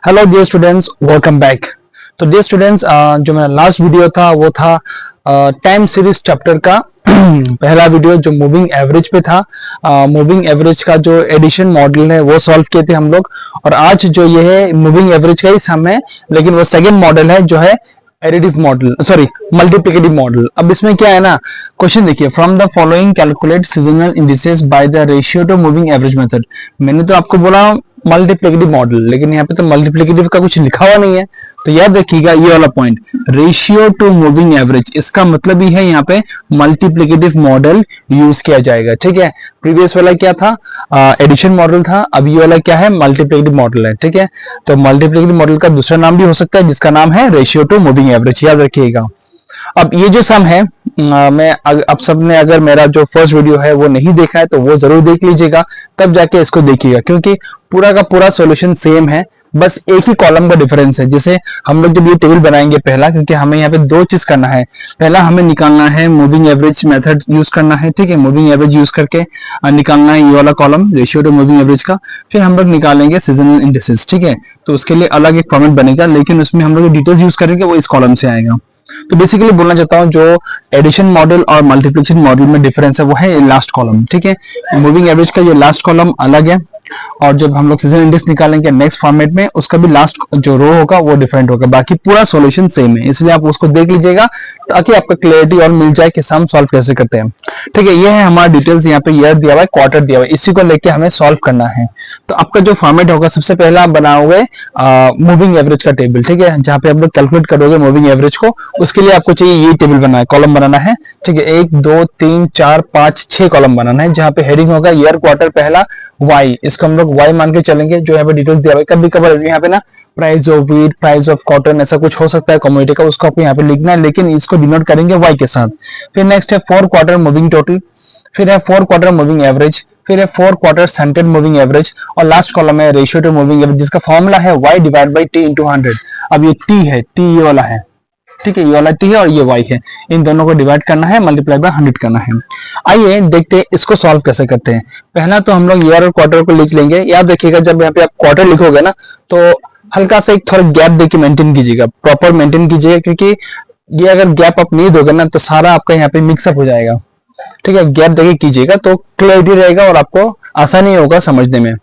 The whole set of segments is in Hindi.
Hello dear students, welcome back. तो डियर स्टूडेंट्स, जो मेरा लास्ट वीडियो था वो था टाइम सीरीज चैप्टर का पहला वीडियो जो मूविंग एवरेज पे था। मूविंग एवरेज का जो एडिशन मॉडल है वो सॉल्व किए थे हम लोग। और आज जो ये है मूविंग एवरेज का ही सम है, लेकिन वो सेकंड मॉडल है जो है additive model, sorry multiplicative model. अब इसमें क्या है ना, क्वेश्चन देखिए, from the following calculate seasonal indices by the ratio two moving average method. मैंने तो आपको बोला मल्टीप्लिकेटिव मॉडल, लेकिन यहाँ पे तो मल्टीप्लिकेटिव का कुछ लिखा हुआ नहीं है। तो याद रखिएगा ये वाला point, ratio two moving average, इसका मतलब ही है यहाँ पे मल्टीप्लिकेटिव मॉडल यूज किया जाएगा। ठीक है, प्रीवियस वाला क्या था, एडिशन मॉडल था। अब ये वाला क्या है, मल्टीप्लिकेटिव मॉडल है। ठीक है, तो मल्टीप्लिकेटिव मॉडल का दूसरा नाम भी हो सकता है जिसका नाम है रेशियो टू मूविंग एवरेज, याद रखिएगा। अब ये जो सम है, मैं अब सबने अगर मेरा जो फर्स्ट वीडियो है वो नहीं देखा है तो वो जरूर देख लीजिएगा, तब जाके इसको देखिएगा, क्योंकि पूरा का पूरा सॉल्यूशन सेम है, बस एक ही कॉलम का डिफरेंस है। जैसे हम लोग जब ये टेबल बनाएंगे पहला, क्योंकि हमें यहाँ पे दो चीज करना है। पहला हमें निकालना है मूविंग एवरेज मेथड यूज करना है। ठीक है, मूविंग एवरेज यूज करके निकालना है ये वाला column ratio two moving average का। फिर हम लोग निकालेंगे सीजनल इंडिसेस। ठीक है, तो उसके लिए अलग एक फॉर्मेट बनेगा, लेकिन उसमें हम लोग डिटेल्स यूज करेंगे वो इस कॉलम से आएगा। तो बेसिकली बोलना चाहता हूं जो एडिशन मॉडल और मल्टीप्लिकेशन मॉडल में डिफरेंस है वो है लास्ट कॉलम। ठीक है, मूविंग एवरेज का ये लास्ट कॉलम अलग है, और जब हम लोग सीजन इंडेक्स निकालेंगे नेक्स्ट फॉर्मेट में, उसका भी लास्ट जो रो होगा वो डिफरेंट होगा। बाकी पूरा सॉल्यूशन सेम है, इसलिए आप उसको देख लीजिएगा ताकि आपको क्लियरिटी और मिल जाए कि सम सॉल्व कैसे करते हैं। ठीक है, ये है हमारा डिटेल्स, यहाँ पे ईयर दिया हुआ है, क्वार्टर दिया हुआ है, इसी को लेके हमें सॉल्व करना है। तो आपका जो फॉर्मेट होगा, सबसे पहला बनाओगे मूविंग एवरेज का टेबल। ठीक है, जहाँ पे आप लोग कैलकुलेट करोगे मूविंग एवरेज को, उसके लिए आपको चाहिए ये टेबल बनाना है, कॉलम बनाना है। ठीक है, 1 2 3 4 5 6 कॉलम बनाना है, जहाँ पे हेडिंग होगा ईयर, क्वार्टर, पहला वाई, इसको हम लोग वाई मान के चलेंगे। जो यहाँ पे डिटेल्स दिया हुआ है, कभी कभार यहाँ पे ना price of wheat, price of cotton, ऐसा कुछ हो सकता है कमोडिटी का, उसको आपको यहाँ पे लिखना है, लेकिन इसको डिनोट करेंगे वाई के साथ। फिर नेक्स्ट है 4 क्वार्टर मूविंग टोटल, फिर है 4 क्वार्टर मूविंग एवरेज, फिर है 4 क्वार्टर सेंटेड मूविंग एवरेज, और लास्ट कॉलम है रेशियो टू मूविंग एवरेज, जिसका फॉर्मूला है y divide by T into 100। अब ये t है, t ये वाला है। ठीक है, ये वाला t है और ये y है, इन दोनों को डिवाइड करना है, मल्टीप्लाई बाय 100 करना है। आइए देखते हैं इसको सॉल्व कैसे करते हैं। पहला तो हम लोग ईयर और क्वार्टर को लिख लेंगे। याद रखिएगा जब यहाँ पे आप क्वार्टर लिखोगे ना, तो हल्का सा एक थोड़ा गैप देके मेंटेन कीजिएगा, प्रॉपर मेंटेन कीजिएगा, क्योंकि ये अगर गैप आप नहीं दोगे ना तो सारा आपका यहाँ पे मिक्सअप हो जाएगा। ठीक है, गैप देके कीजिएगा तो क्लियरिटी रहेगा और आपको आसानी होगा समझने में।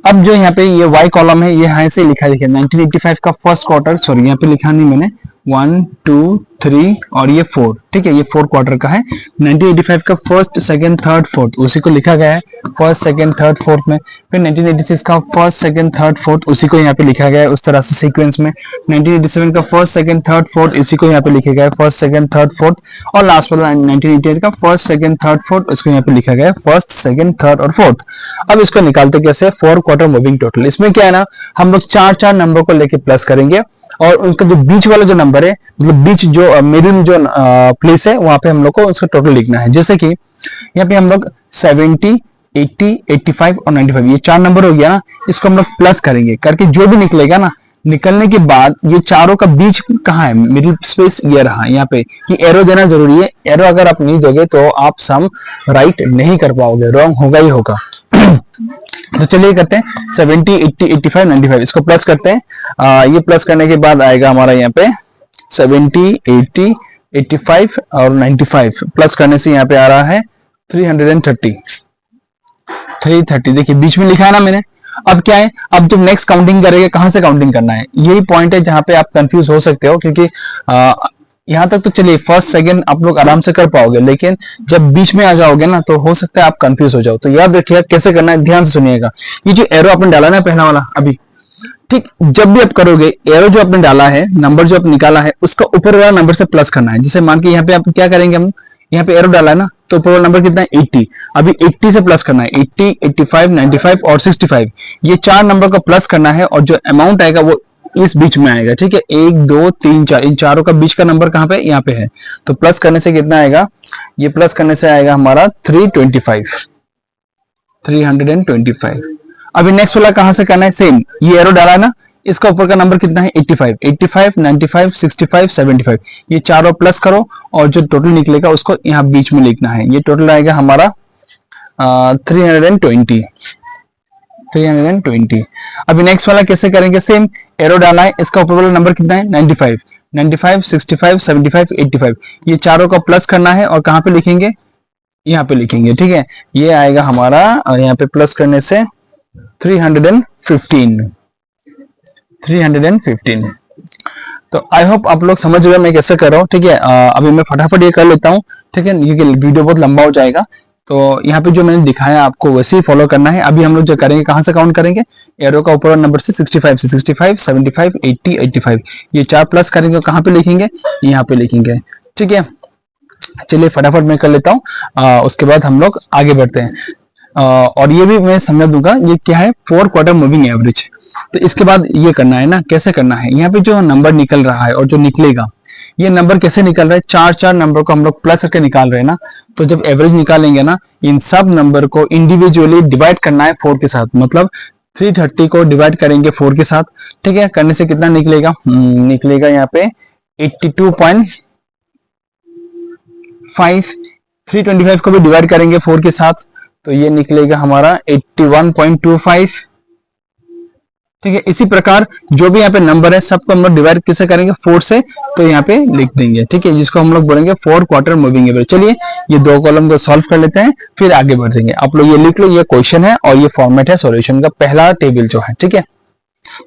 अब जो यहाँ पे ये वाई कॉलम है, ये यहाँ से लिखा है, देखिए 1985 का फर्स्ट क्वार्टर, सॉरी यहाँ पे लिखा नहीं मैंने, 1 2 3 और ये 4। ठीक है, ये 4 क्वार्टर का है। 1985 का फर्स्ट, सेकंड, थर्ड, फोर्थ, उसी को लिखा गया है फर्स्ट, सेकंड, थर्ड, फोर्थ में। फिर 1986 का फर्स्ट, सेकंड, थर्ड, फोर्थ, उसी को यहाँ पे लिखा गया है उस तरह से सीक्वेंस में। 1987 का फर्स्ट, सेकंड, थर्ड, फोर्थ, इसी को यहाँ पे लिखा गया है फर्स्ट, सेकंड, थर्ड, फोर्थ, और लास्ट वाला 1988 का फर्स्ट, सेकंड, थर्ड, फोर्थ, इसको यहाँ पे लिखा गया है फर्स्ट, सेकंड, थर्ड और फोर्थ। अब इसको निकालते कैसे, 4 क्वार्टर मूविंग टोटल। इसमें क्या है ना, हम लोग चार नंबर को लेके प्लस करेंगे, और उनका जो बीच वाला जो नंबर है, मतलब बीच जो मिडिल जो प्लेस है, वहां पे हम लोग को उसका टोटल लिखना है। जैसे कि यहाँ पे हम लोग 70, 80, 85 और 95, ये 4 नंबर हो गया ना, इसको हम लोग प्लस करेंगे, करके जो भी निकलेगा ना, निकलने के बाद ये चारों का बीच कहाँ है, मिडिल स्पेस ये रहा। यहाँ पे ये एरो देना जरूरी है, एरो अगर आप नहीं दोगे तो आप सम राइट नहीं कर पाओगे, रॉन्ग होगा ही होगा। तो चलिए करते हैं 70, 80, 85, 95, इसको प्लस करते हैं। ये प्लस करने के बाद आएगा हमारा यहाँ पे 70, 80, 85 और 95, प्लस करने से यहाँ पे आ रहा है 330। देखिए बीच में लिखा है ना मैंने। अब क्या है, अब जब नेक्स्ट काउंटिंग करेंगे, कहां से काउंटिंग करना है, यही पॉइंट है जहां पे आप कंफ्यूज हो सकते हो, क्योंकि यहां तक तो चलिए फर्स्ट सेकंड आप लोग आराम से कर पाओगे, लेकिन जब बीच में आ जाओगे ना तो हो सकता है आप कंफ्यूज हो जाओ। तो याद रखिएगा कैसे करना है, ध्यान से सुनिएगा। ये जो एरो आपने डाला ना पहला वाला अभी, ठीक, जब भी आप करोगे एरो जो आपने डाला है, नंबर जो आपने निकाला है, उसका ऊपर वाला नंबर से प्लस करना है। जैसे मान के यहाँ पे आप क्या करेंगे, हम यहाँ पे एरो डाला है ना, तो ऊपर वाला नंबर कितना है 80, अभी 80 से प्लस करना है, 80, 85, 95 और 65, ये 4 नंबर का प्लस करना है, और जो अमाउंट आएगा वो इस बीच में आएगा। ठीक है, 1 2 3 4, इन चारों का बीच का नंबर कहाँ पे, यहाँ पे है। तो प्लस करने से कितना आएगा, ये प्लस करने से आएगा हमारा 325। अभी नेक्स्ट वाला कहां से करना है, सेम ये एरो डाला है ना, इसका ऊपर का नंबर कितना है 85, 95, 65, 75, ये चारों प्लस करो, और जो टोटल निकलेगा उसको यहाँ बीच में लिखना है। ये टोटल आएगा हमारा 320। 320। अभी नेक्स्ट वाला कैसे करेंगे, सेम एरो डाला है, इसका ऊपर वाला नंबर कितना है 95, 95, 65, 75, 85, ये चारों का प्लस करना है और कहाँ पे लिखेंगे, यहाँ पे लिखेंगे, ठीक है। ये आएगा हमारा और यहाँ पे प्लस करने से 315, 315। तो आई होप आप लोग समझ गए मैं कैसे कर रहा हूँ, ठीक है। अभी मैं फटाफट ये कर लेता हूँ, ठीक है, क्योंकि वीडियो बहुत लंबा हो जाएगा। तो यहाँ पे जो मैंने दिखाया आपको वैसे ही फॉलो करना है। अभी हम लोग जो करेंगे कहाँ से काउंट करेंगे, एरो का ऊपर नंबर से 65 से 65, 75, 80, 85, ये चार प्लस करेंगे, कहाँ पे लिखेंगे, यहाँ पे लिखेंगे, ठीक है। चलिए फटाफट मैं कर लेता हूँ, उसके बाद हम लोग आगे बढ़ते हैं। और ये भी मैं समझा दूंगा ये क्या है, 4 क्वार्टर मूविंग एवरेज। तो इसके बाद ये करना है ना, कैसे करना है, यहाँ पे जो नंबर निकल रहा है और जो निकलेगा, ये नंबर कैसे निकल रहा है, चार चार नंबर को हम लोग प्लस करके निकाल रहे हैं ना। तो जब एवरेज निकालेंगे ना, इन सब नंबर को इंडिविजुअली डिवाइड करना है 4 के साथ, मतलब 330 को डिवाइड करेंगे 4 के साथ, ठीक है। करने से कितना निकलेगा, निकलेगा यहाँ पे 82.5। 325 को भी डिवाइड करेंगे 4 के साथ, तो ये निकलेगा हमारा 81.25, ठीक है। इसी प्रकार जो भी यहाँ पे नंबर है सबको हम लोग डिवाइड किससे करेंगे, 4 से, तो यहाँ पे लिख देंगे, ठीक है, जिसको हम लोग बोलेंगे 4 क्वार्टर मूविंग एवरेज। चलिए ये दो कॉलम को सॉल्व कर लेते हैं, फिर आगे बढ़ेंगे। आप लोग ये लिख लो, ये क्वेश्चन है और ये फॉर्मेट है सॉल्यूशन का, पहला टेबल जो है, ठीक है।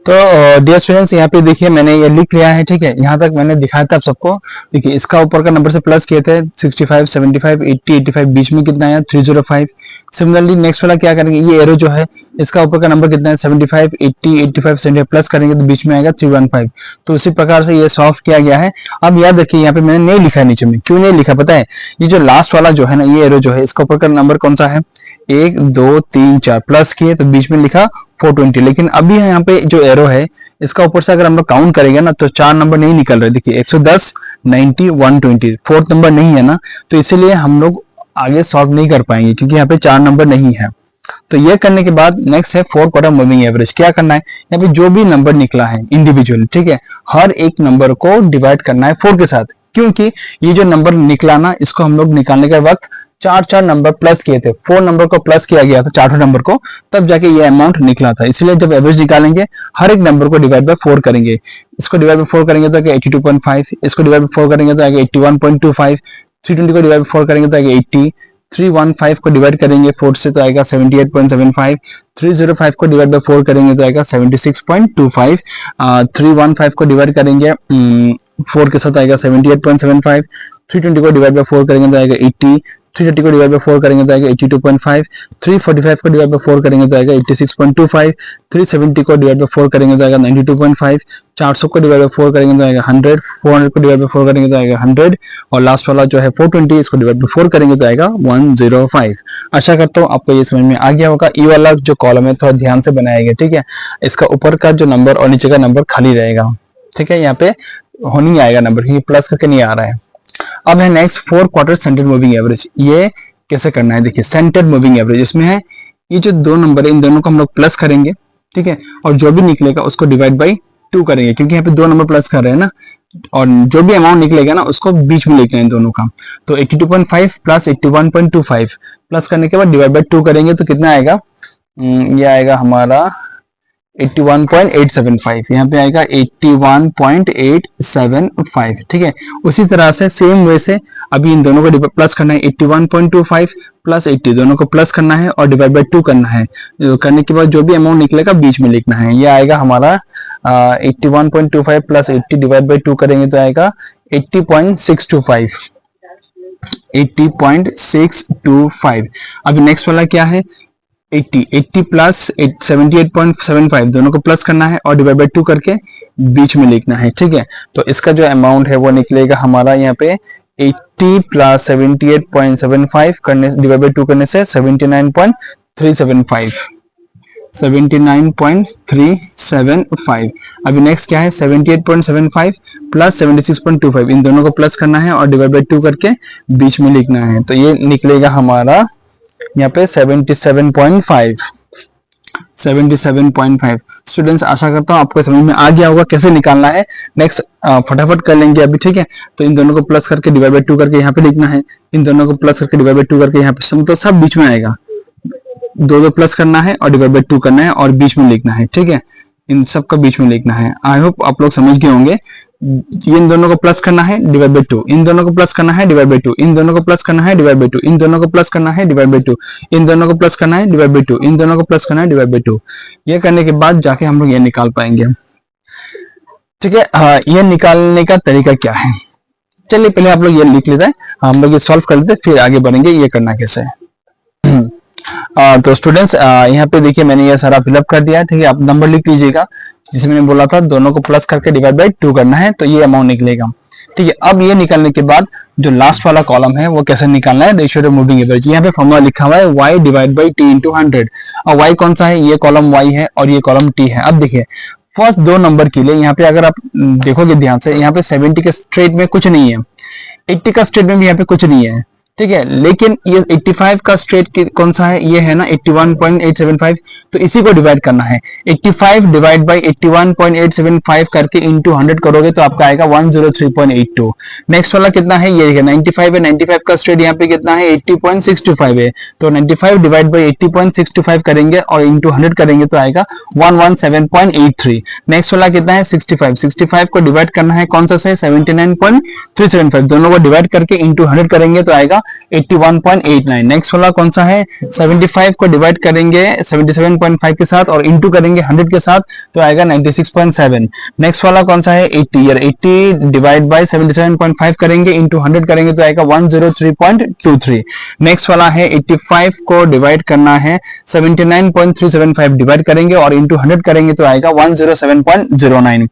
तो डियर स्टूडेंट्स यहाँ पे देखिए मैंने ये लिख लिया है, ठीक है। यहाँ तक मैंने दिखाया था आप सबको, देखिए इसका ऊपर का नंबर से प्लस किए थे 65, 75, 80, 85, बीच में कितना है 305। सिमिलरली नेक्स्ट वाला क्या करेंगे, ये एरो जो है इसका ऊपर का नंबर कितना है 75, 80, 85, 75 प्लस करेंगे तो बीच में आएगा 315। तो उसी प्रकार से ये सॉल्व किया गया है। अब याद रखिए यहाँ पे मैंने नहीं लिखा है नीचे में, क्यों नहीं लिखा पता है, ये जो लास्ट वाला जो है ना, ये एरो जो है इसका ऊपर का नंबर कौन सा है, 1, 2, 3, 4 प्लस किए तो बीच में लिखा 420। लेकिन अभी यहाँ पे जो एरो है इसका ऊपर से अगर हम लोग काउंट करेंगे ना तो चार नंबर नहीं निकल रहे, देखिए 110, 90, 120, फोर्थ नंबर नहीं है ना, तो इसीलिए हम लोग आगे सॉल्व नहीं कर पाएंगे क्योंकि यहाँ पे चार नंबर नहीं है। तो ये करने के बाद नेक्स्ट है 4 क्वार्टर मूविंग एवरेज। क्या करना है, यहाँ पे जो भी नंबर निकला है इंडिविजुअल, ठीक है, हर एक नंबर को डिवाइड करना है 4 के साथ, क्योंकि ये जो नंबर निकला ना इसको हम लोग निकालने के वक्त चार चार नंबर प्लस किए थे, 4 नंबर को प्लस किया गया था चारों नंबर को, तब जाके ये अमाउंट निकला था। इसलिए जब एवरेज निकालेंगे हर एक नंबर को डिवाइड बाय 4 करेंगे, इसको डिवाइड बाय 4 करेंगे तो आएगा 82.5, इसको डिवाइड बाय 4 करेंगे तो आएगा 81.25, 320 को डिवाइड बाय 4 करेंगे तो आएगा 80, 315 को डिवाइड करेंगे 4 से तो आएगा 78.75, 305 को डिवाइड बाय 4 करेंगे तो आएगा 76.25, 315 को डिवाइड करेंगे 4 के साथ आएगा 78.75, 320 को डिवाइड बाय 4 करेंगे तो आएगा 80, 330 को डिवाइड बाय 4 करेंगे तो आएगा 82.5, 345 को डिवाइड बाय 4 करेंगे तो आएगा 86.25, 370 को डिवाइड बाय 4 करेंगे तो आएगा 92.5, 400 को डिवाइड बाय 4 करेंगे तो आएगा 100, 400 को डिवाइड बाय 4 करेंगे तो आएगा 100, और लास्ट वाला जो है 420 इसको डिवाइड बाय 4 करेंगे तो आएगा 105। आशा करता हूँ आपको ये समझ में आ गया होगा। ये वाला जो कॉलम है थोड़ा ध्यान से बनाया गया, ठीक है, इसका ऊपर का जो नंबर और नीचे का नंबर खाली रहेगा, ठीक है, यहाँ पे हो नहीं आएगा नंबर क्योंकि प्लस करके नहीं आ रहा है। अब है next 4 quarter centre moving average. ये कैसे करना है, देखिए सेंटर मूविंग एवरेज, इसमें है ये जो दो नंबर है इन दोनों को हम लोग प्लस करेंगे, ठीक है, और जो भी निकलेगा उसको डिवाइड बाई 2 करेंगे, क्योंकि यहाँ पे दो नंबर प्लस कर रहे हैं ना, और जो भी अमाउंट निकलेगा ना उसको बीच में लिखना है दोनों का। तो 82.5 प्लस 81.25 प्लस करने के बाद डिवाइड बाई 2 करेंगे तो कितना आएगा, ये आएगा हमारा 81.875, यहाँ पे आएगा 81.875, ठीक है। उसी तरह से सेम वे से अभी इन दोनों को प्लस करना है, 81.25 प्लस 80 दोनों को प्लस करना है और डिवाइड बाय 2 करना है। करने के बाद जो भी अमाउंट निकलेगा बीच में लिखना है। ये आएगा हमारा 81.25 प्लस 80 डिवाइड बाय 2 करेंगे तो आएगा 80.625, 80.625। अभी नेक्स्ट वाला क्या है, 80 प्लस 78.75 दोनों को प्लस करना है और डिवाइड बाय 2 करके बीच में लिखना है, ठीक है। तो इसका जो अमाउंट है वो निकलेगा हमारा यहाँ पे 80 प्लस 78.75 करने डिवाइड बाय 2 करने से 79.375, 79.375। अभी नेक्स्ट क्या है, 78.75 प्लस 76.25 इन दोनों को प्लस करना है और डिवाइड बाय 2 करके बीच में लिखना है। तो ये निकलेगा हमारा यहाँ पे 77.5, 77.5। स्टूडेंट्स आशा करता हूँ आपको समझ में आ गया होगा कैसे निकालना है। नेक्स्ट फटाफट कर लेंगे अभी, ठीक है। तो इन दोनों को प्लस करके डिवाइड बाय 2 करके यहाँ पे लिखना है, इन दोनों को प्लस करके डिवाइड बाय 2 करके यहाँ पे, तो सब बीच में आएगा, दो दो प्लस करना है और डिवाइड बाई 2 करना है और बीच में लिखना है, ठीक है, इन सब का बीच में लिखना है। आई होप आप लोग समझ गए होंगे। इन दोनों को प्लस करना है, डिवाइड बाई 2, इन दोनों को प्लस करना है, डिवाइड बाई 2, इन दोनों को प्लस करना है, डिवाइड बाई 2, इन दोनों को प्लस करना है, डिवाइड बाई 2, इन दोनों को प्लस करना है, डिवाइड बाई 2, इन दोनों को प्लस करना है, डिवाइड बाई 2। ये करने के बाद जाके हम लोग ये निकाल पाएंगे, ठीक है। ये निकालने का तरीका क्या है, चलिए पहले आप लोग ये लिख लेते हैं, हम लोग ये सॉल्व कर लेते हैं, फिर आगे बढ़ेंगे ये करना कैसे है। तो स्टूडेंट्स यहाँ पे देखिए मैंने ये सारा फिलअप कर दिया है, ठीक है। आप नंबर लिख लीजिएगा, जिसे मैंने बोला था दोनों को प्लस करके डिवाइड बाई 2 करना है, तो ये अमाउंट निकलेगा, ठीक है। अब ये निकालने के बाद जो लास्ट वाला कॉलम है वो कैसे निकालना है, रेशियो टू मूविंग एवरेज। यहाँ पे फॉर्मूला लिखा हुआ है y divide by t into 100। और y कौन सा है, ये कॉलम y है और ये कॉलम t है। अब देखिए फर्स्ट दो नंबर के लिए यहाँ पे अगर आप देखोगे ध्यान से, यहाँ पे 70 के स्ट्रेट में कुछ नहीं है, 80 का स्ट्रेट में भी यहाँ पे कुछ नहीं है, ठीक है। लेकिन ये 85 का स्ट्रेट कौन सा है, ये है ना 81.875, तो इसी को डिवाइड करना है। 85 डिवाइड बाई 81.875 करके इंटू 100 करोगे तो आपका आएगा 103.82। नेक्स्ट वाला कितना है, ये है 95 है, 95 का स्ट्रेट यहाँ पे कितना है 80.625 है, तो 95 डिवाइड बाई 80.625 करेंगे और इंटू 100 करेंगे तो आएगा 117.83। नेक्स्ट वाला कितना है 65, 65 को डिवाइड करना है कौन सा से 79.375, दोनों को डिवाइड करके इंटू 100 करेंगे तो आएगा 81.89। नेक्स्ट वाला कौन सा है 75 को डिवाइड करेंगे 77.5 के साथ और इंटू करेंगे 100 के साथ तो आएगा 96.7। नेक्स्ट वाला कौन सा है 80, यार 80 डिवाइड बाय 77.5 करेंगे इंटू 100 करेंगे तो आएगा 103.23। नेक्स्ट वाला है 85 को डिवाइड करना है 79.375 डिवाइड करेंगे और इंटू 100 करेंगे तो आएगा 107.09।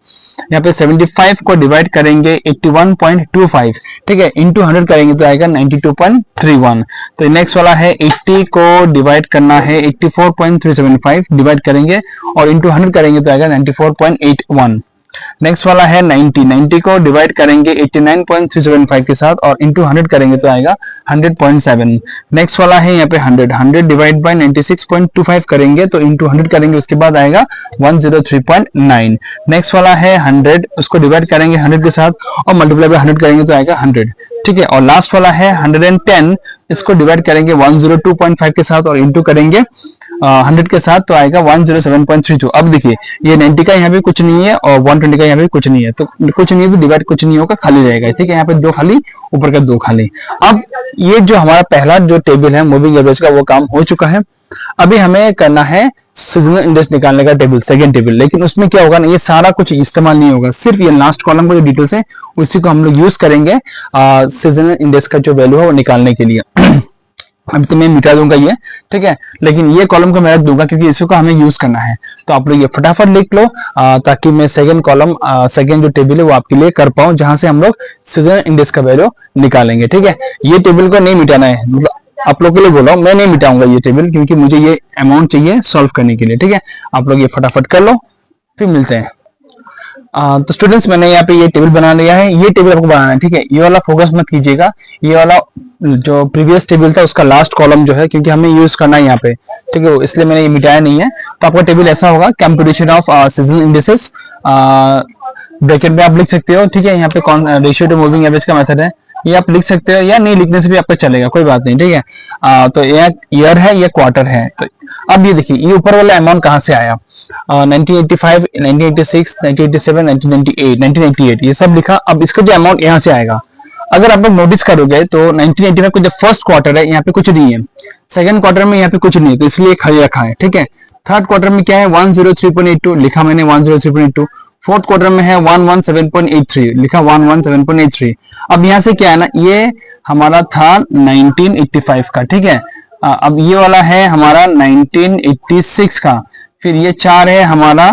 यहाँ पे 75 को डिवाइड करेंगे 81.25, ठीक है, इंटू 100 करेंगे तो आएगा 92.31। तो नेक्स्ट वाला है 80 को डिवाइड करना है 84.375 डिवाइड करेंगे और इंटू 100 करेंगे तो आएगा 94.81। नेक्स्ट वाला है 90, 90 को डिवाइड करेंगे 89.375 के साथ और इंटू 100 करेंगे तो आएगा 100.7। नेक्स्ट वाला है यहाँ पे 100, 100 डिवाइड बाय 96.25 करेंगे तो इंटू 100 करेंगे उसके बाद आएगा 103.9। नेक्स्ट वाला है 100, उसको डिवाइड करेंगे 100 के साथ और मल्टीप्लाई बाय 100 करेंगे तो आएगा 100, ठीक है। और लास्ट वाला है 110, इसको डिवाइड करेंगे 102.5 के साथ और इंटू करेंगे 100 के साथ तो आएगा 107.32। अब देखिए ये 90 का यहाँ पे कुछ नहीं है और 120 का यहाँ पे कुछ नहीं है, तो कुछ नहीं है तो डिवाइड कुछ नहीं होगा, खाली रहेगा, ठीक है। यहाँ पे दो खाली, ऊपर का दो खाली। अब ये जो हमारा पहला जो टेबल है मूविंग एवरेज का वो काम हो चुका है। अभी हमें करना है सीजनल इंडेक्स निकालने का टेबल, सेकंड टेबल। लेकिन उसमें क्या होगा ना, ये सारा कुछ इस्तेमाल नहीं होगा, सिर्फ ये लास्ट कॉलम का जो डिटेल्स है उसी को हम लोग यूज करेंगे सीजनल इंडेक्स का जो वैल्यू है वो निकालने के लिए। अभी तो मैं मिटा दूंगा ये, ठीक है, लेकिन ये कॉलम को मैं रख दूंगा क्योंकि इसी को हमें यूज करना है। तो आप लोग ये फटाफट लिख लो ताकि मैं सेकंड कॉलम, सेकंड जो टेबल है वो आपके लिए कर पाऊं, जहां से हम लोग सीजनल इंडेक्स का वैल्यू निकालेंगे, ठीक है। ये टेबल को नहीं मिटाना है, मतलब आप लोग के लिए बोल रहा हूं, मैं नहीं मिटाऊंगा ये टेबल क्योंकि मुझे ये अमाउंट चाहिए सॉल्व करने के लिए, ठीक है। आप लोग ये फटाफट कर लो, फिर मिलते हैं। तो स्टूडेंट्स मैंने यहाँ पे ये टेबल बना लिया है, ये टेबल आपको बनाना है, ठीक है। ये वाला फोकस मत कीजिएगा, ये वाला जो प्रीवियस टेबल था उसका लास्ट कॉलम जो है, क्योंकि हमें यूज करना है यहाँ पे, ठीक है, इसलिए मैंने ये मिटाया नहीं है। तो आपका टेबल ऐसा होगा, computation of seasonal indexes, bracket में आप लिख सकते हो, ठीक है। यहाँ पे कौन रेशियो टू मूविंग एवरेज का मेथड है, ये आप लिख सकते हो या नहीं लिखने से भी आपका चलेगा, कोई बात नहीं, ठीक है। तो ये ईयर है, ये क्वार्टर है। तो अब ये देखिए ये ऊपर वाला अमाउंट कहाँ से आया, 1985, 1986, 1987, 1998, 1998 ये सब लिखा। अब इसका जो अमाउंट यहाँ से आएगा, अगर आप लोग नोटिस करोगे तो 1985 का जो फर्स्ट क्वार्टर है यहाँ पे कुछ नहीं है, सेकंड क्वार्टर में यहाँ पे कुछ नहीं है, तो इसलिए खाली रखा है, ठीक है। थर्ड क्वार्टर में क्या है 103.82 लिखा मैंने, 103.82। फोर्थ क्वार्टर में है 117.83 लिखा, 117.83। अब यहाँ से क्या है ना, ये हमारा था 1985 का, ठीक है। अब ये वाला है हमारा 1986 का, फिर ये 4 है हमारा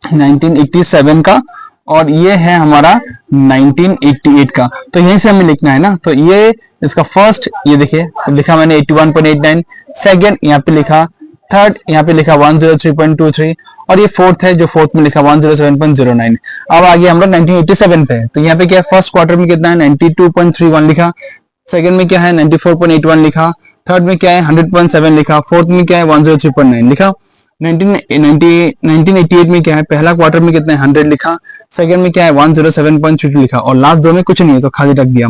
1987 का और ये है हमारा 1988 का। तो यहीं से हमें लिखना है ना, तो ये इसका फर्स्ट, ये देखिए लिखा मैंने 81.89, सेकंड यहाँ पे लिखा, थर्ड यहाँ पे लिखा 103.23 और ये फोर्थ है जो फोर्थ में लिखा 107.09। अब आगे हम लोग 1987 पे, तो यहाँ पे क्या है फर्स्ट क्वार्टर में कितना है 92.31 लिखा, सेकंड में क्या है 94.81 लिखा, थर्ड में क्या है 100.7 लिखा, फोर्थ में क्या है 103.9 लिखा। 1988 में क्या है पहला क्वार्टर में कितना है 100 लिखा, सेकंड में क्या है 107.32 लिखा और लास्ट दो में कुछ नहीं है तो खाली रख दिया।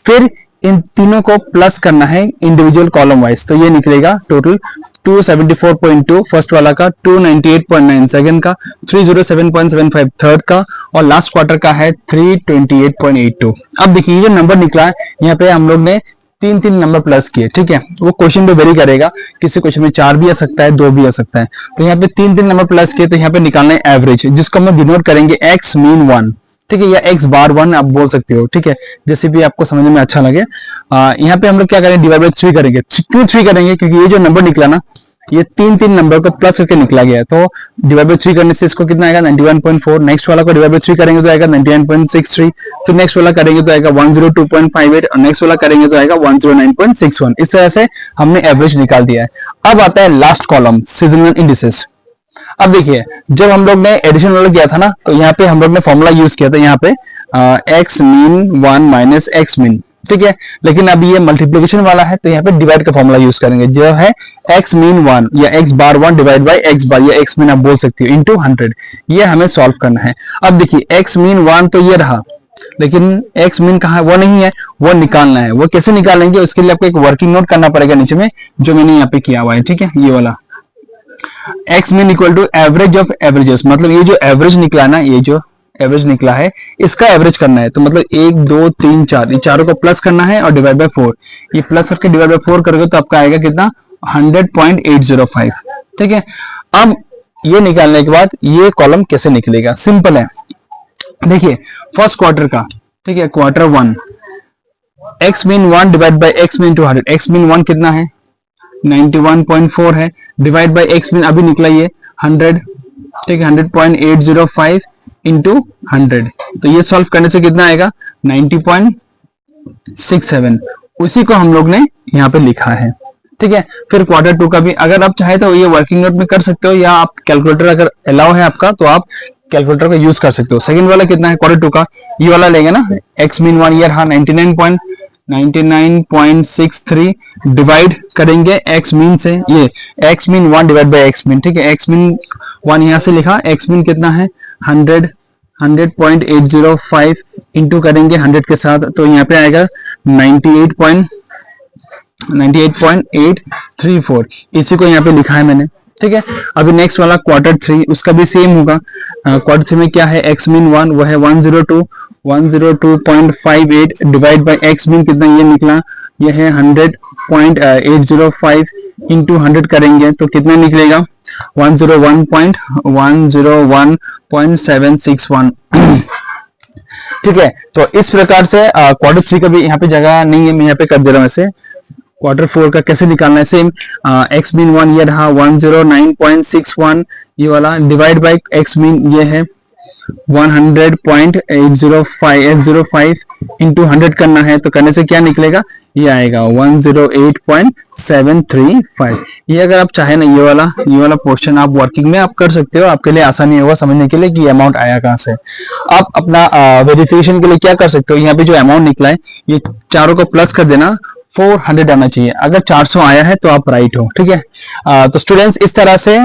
फिर इन तीनों को प्लस करना है इंडिविजुअल कॉलम वाइज, तो ये निकलेगा टोटल 274.2 फर्स्ट वाला का, 298.9 सेकंड का, 307.75 थर्ड का, और लास्ट क्वार्टर का है 328.82। अब देखिए ये जो नंबर निकला है यहाँ पे हम लोग ने तीन तीन नंबर प्लस किए, ठीक है। वो क्वेश्चन पे वेरी करेगा, किसी क्वेश्चन में 4 भी आ सकता है, 2 भी आ सकता है। तो यहाँ पे तीन तीन नंबर प्लस किए, तो यहाँ पे निकालना है एवरेज, जिसको हम डिनोट करेंगे एक्स मीन 1, ठीक है, या एक्स बार 1 आप बोल सकते हो, ठीक है, जैसे भी आपको समझने में अच्छा लगे। यहाँ पे हम लोग क्या करेंगे, डिवाइड बाय 3 करेंगे। क्यों 3 करेंगे, क्योंकि ये जो नंबर निकला ना, ये तीन तीन नंबर को प्लस करके निकला गया है, तो डिवाइड बाय 3 करने से इसको कितना आएगा 91.4। नेक्स्ट वाला को डिवाइड बाय 3 करेंगे तो आएगा 99.63, फिर नेक्स्ट वाला करेंगे तो आएगा 102.58, और नेक्स्ट वाला करेंगे तो आएगा 109.61। इस तरह से हमने एवरेज निकाल दिया है। अब आता है लास्ट कॉलम, सीजनल इंडिसेस। अब देखिए जब हम लोग ने एडिशन वाला किया था ना, तो यहाँ पे हम लोग ने फॉर्मूला यूज किया था, यहाँ पे x mean 1 minus x mean, ठीक है। लेकिन अब ये मल्टीप्लिकेशन वाला है, तो यहाँ पे डिवाइड का फॉर्मूला यूज करेंगे, जो है एक्स मीन 1 या X bar 1 divide by X bar या एक्स मीन आप बोल सकते हो इनटू 100। ये हमें सॉल्व करना है। अब देखिए एक्स मीन 1 तो ये रहा, लेकिन एक्स मीन कहाँ है, वो नहीं है, वो निकालना है। वो कैसे निकालेंगे, उसके लिए आपको एक वर्किंग नोट करना पड़ेगा नीचे में, जो मैंने यहाँ पे किया हुआ है, ठीक है, ये वाला x mean equal to average of averages. मतलब ये जो एवरेज निकला ना, ये जो एवरेज निकला है इसका एवरेज करना है। तो मतलब 1 2 3 4 ये चारों को प्लस करना है और डिवाइड बाय 4। ये प्लस करके डिवाइड बाय 4 करोगे तो आपका आएगा कितना 100.805, ठीक है। अब ये निकालने के बाद ये कॉलम कैसे निकलेगा, सिंपल है। देखिए फर्स्ट क्वार्टर का, ठीक है, quarter 1 x mean 1 divide by x mean 200। X mean 1 कितना है 91.4 है, डिवाइड बाय एक्स मीन अभी निकला ये 100, ठीक है, 100.805 इंटू 100। तो ये सॉल्व करने से कितना आएगा 90.67। उसी को हम लोग ने यहाँ पे लिखा है, ठीक है। फिर क्वार्टर 2 का भी अगर आप चाहे तो ये वर्किंग नोट में कर सकते हो, या आप कैलकुलेटर अगर अलाउ है आपका तो आप कैलकुलेटर का यूज कर सकते हो। सेकंड वाला कितना है क्वार्टर 2 का, ये वाला लेंगे ना, एक्स मीन 1 ये रहा 99.63 डिवाइड करेंगे एक्स मीन से, ये x mean 1 divide by x mean, ठीक है। एक्स मीन 1 यहां से लिखा, एक्स मीन कितना है 100.805 इंटू करेंगे 100 के साथ, तो यहाँ पे आएगा 98.834। इसी को यहाँ पे लिखा है मैंने, ठीक है। अभी नेक्स्ट वाला क्वार्टर 3, उसका भी सेम होगा। क्वार्टर 3 में क्या है, एक्स मीन 1 वो है 102.58 डिवाइड बाय एक्स मीन कितना ये निकला, ये है 100.805 इंटू 100 करेंगे तो कितना निकलेगा 101.761। ठीक है, तो इस प्रकार से क्वार्टर 3 का भी यहाँ पे जगह नहीं है, मैं यहाँ पे कर दे रहा हूँ ऐसे। क्वार्टर 4 का कैसे निकालना है, सेम एक्स मीन 1 ये रहा 109.61 ये वाला, डिवाइड बाय एक्स मीन ये है 100.805 इंटू 100 करना है, तो करने से क्या निकलेगा, ये आएगा 108.735। ये अगर आप चाहे ना ये वाला पोर्शन आप वर्किंग में आप कर सकते हो, आपके लिए आसानी होगा समझने के लिए कि अमाउंट आया कहाँ से। आप अपना वेरिफिकेशन के लिए क्या कर सकते हो, यहाँ पे जो अमाउंट निकला है ये चारों को प्लस कर देना, 400 आना चाहिए। अगर 400 आया है तो आप राइट हो, ठीक है। तो स्टूडेंट्स इस तरह से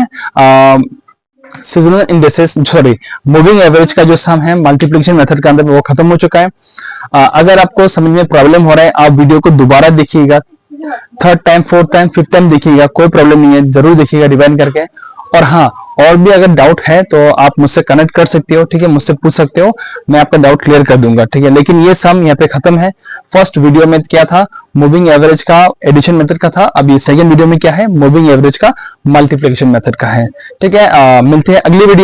seasonal indexes sorry moving average का जो सम है मल्टीप्लिकेशन मेथड के अंदर वो खत्म हो चुका है। अगर आपको समझ में प्रॉब्लम हो रहा है आप वीडियो को दोबारा देखिएगा, third time fourth time fifth time देखिएगा, कोई प्रॉब्लम नहीं है, जरूर देखिएगा रिवाइंड करके। और हाँ, और भी अगर डाउट है तो आप मुझसे कनेक्ट कर सकते हो, ठीक है, मुझसे पूछ सकते हो, मैं आपका डाउट क्लियर कर दूंगा, ठीक है। लेकिन ये सम यहाँ पे खत्म है। फर्स्ट वीडियो में क्या था, मूविंग एवरेज का एडिशन मेथड का था, अब ये सेकंड वीडियो में क्या है, मूविंग एवरेज का मल्टीप्लिकेशन मेथड का है, ठीक है। मिलते हैं अगली वीडियो।